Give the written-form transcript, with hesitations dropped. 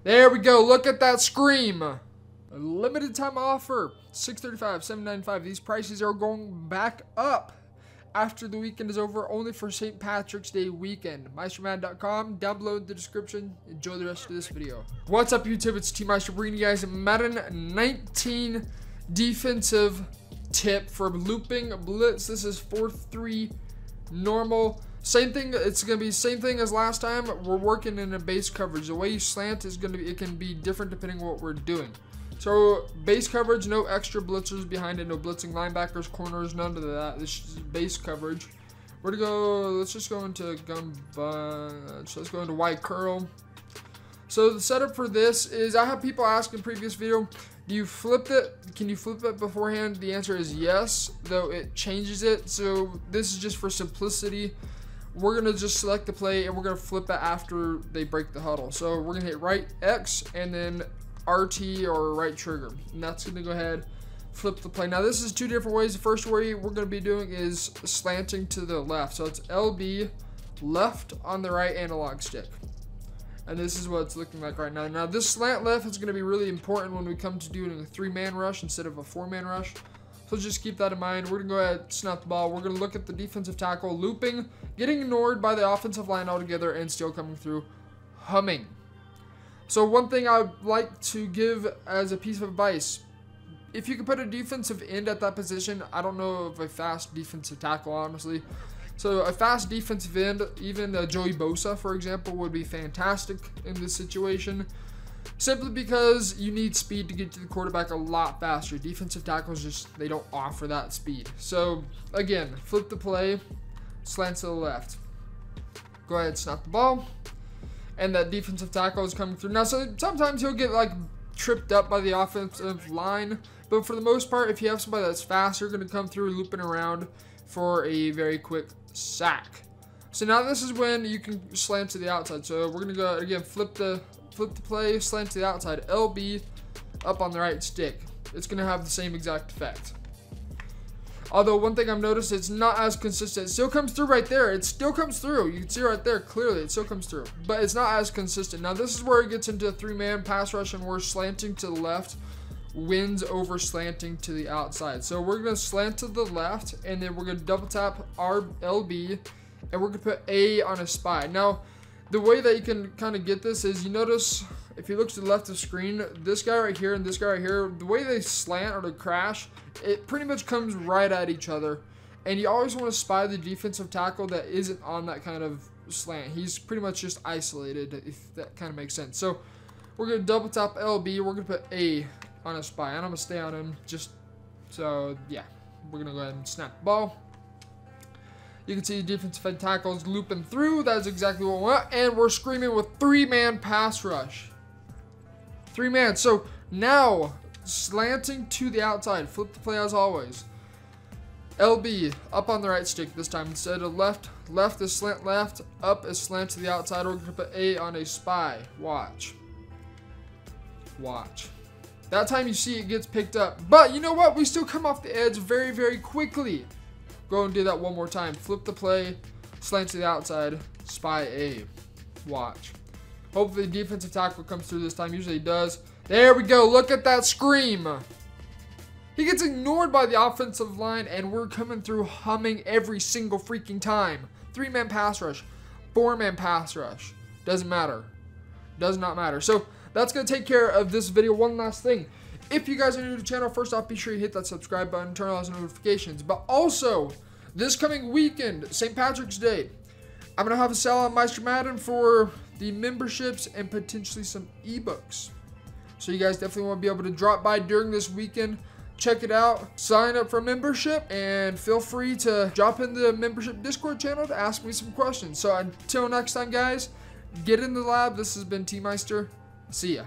There we go. Look at that scream. A limited time offer. $635, $795. These prices are going back up after the weekend is over, only for St. Patrick's Day weekend. MeisterMadden.com, down below in the description. Enjoy the rest of this video. What's up, YouTube? It's T-Meister bringing you guys a Madden 19 defensive tip for looping blitz. This is 4-3 normal. Same thing, it's going to be the same thing as last time. We're working in a base coverage. The way you slant is going to be, it can be different depending on what we're doing. So base coverage, no extra blitzers behind it, no blitzing linebackers, corners, none of that. This is base coverage. We're to go, let's just go into gun bunch. Let's go into white curl. So the setup for this is, I have people ask in previous video, do you flip it? Can you flip it beforehand? The answer is yes, though it changes it. So this is just for simplicity. We're going to just select the play and we're going to flip it after they break the huddle. So we're going to hit right X and then RT or right trigger, and that's going to go ahead flip the play. Now this is two different ways. The first way we're going to be doing is slanting to the left, so it's LB left on the right analog stick, and this is what it's looking like right now. Now this slant left is going to be really important when we come to doing a 3-man rush instead of a 4-man rush, so just keep that in mind. We're going to go ahead and snap the ball. We're going to look at the defensive tackle looping, getting ignored by the offensive line altogether, and still coming through humming. So one thing I would like to give as a piece of advice, if you could put a defensive end at that position, I don't know of a fast defensive tackle, honestly. So a fast defensive end, even Joey Bosa, for example, would be fantastic in this situation. Simply because you need speed to get to the quarterback a lot faster. Defensive tackles just, they don't offer that speed. So again, flip the play, slant to the left. Go ahead, snap the ball. And that defensive tackle is coming through. Now, so sometimes he'll get like tripped up by the offensive line, but for the most part, if you have somebody that's fast, you're going to come through looping around for a very quick sack. So now this is when you can slant to the outside. So we're going to go again, flip the play, slant to the outside, LB up on the right stick. It's going to have the same exact effect. Although one thing I've noticed, it's not as consistent. It still comes through right there. It still comes through. You can see right there clearly. It still comes through. But it's not as consistent. Now this is where it gets into a 3-man pass rush and we're slanting to the left wins over slanting to the outside. So we're going to slant to the left and then we're going to double tap our LB and we're going to put A on a spy. Now the way that you can kind of get this is, you notice if you look to the left of the screen, this guy right here and this guy right here, the way they slant or they crash, it pretty much comes right at each other. And you always want to spy the defensive tackle that isn't on that kind of slant. He's pretty much just isolated, if that kind of makes sense. So we're going to double tap LB. We're going to put A on a spy. And I'm going to stay on him just so, yeah. We're going to go ahead and snap the ball. You can see the defensive tackles looping through. That's exactly what we want. And we're screaming with 3-man pass rush. 3-man. So now slanting to the outside. Flip the play as always. LB up on the right stick this time. Instead of left is slant left. Up is slant to the outside. We're going to put A on a spy. Watch. Watch. That time you see it gets picked up. But you know what? We still come off the edge very, very quickly. Go and do that one more time. Flip the play. Slant to the outside. Spy A. Watch. Hopefully the defensive tackle comes through this time. Usually he does. There we go. Look at that scream. He gets ignored by the offensive line, and we're coming through humming every single freaking time. 3-man pass rush. 4-man pass rush. Doesn't matter. Does not matter. So that's going to take care of this video. One last thing. If you guys are new to the channel, first off, be sure you hit that subscribe button, turn on those notifications. But also, this coming weekend, St. Patrick's Day, I'm going to have a sale on Meister Madden for the memberships and potentially some ebooks. So you guys definitely want to be able to drop by during this weekend. Check it out. Sign up for a membership and feel free to drop in the membership Discord channel to ask me some questions. So until next time, guys, get in the lab. This has been T-Meister. See ya.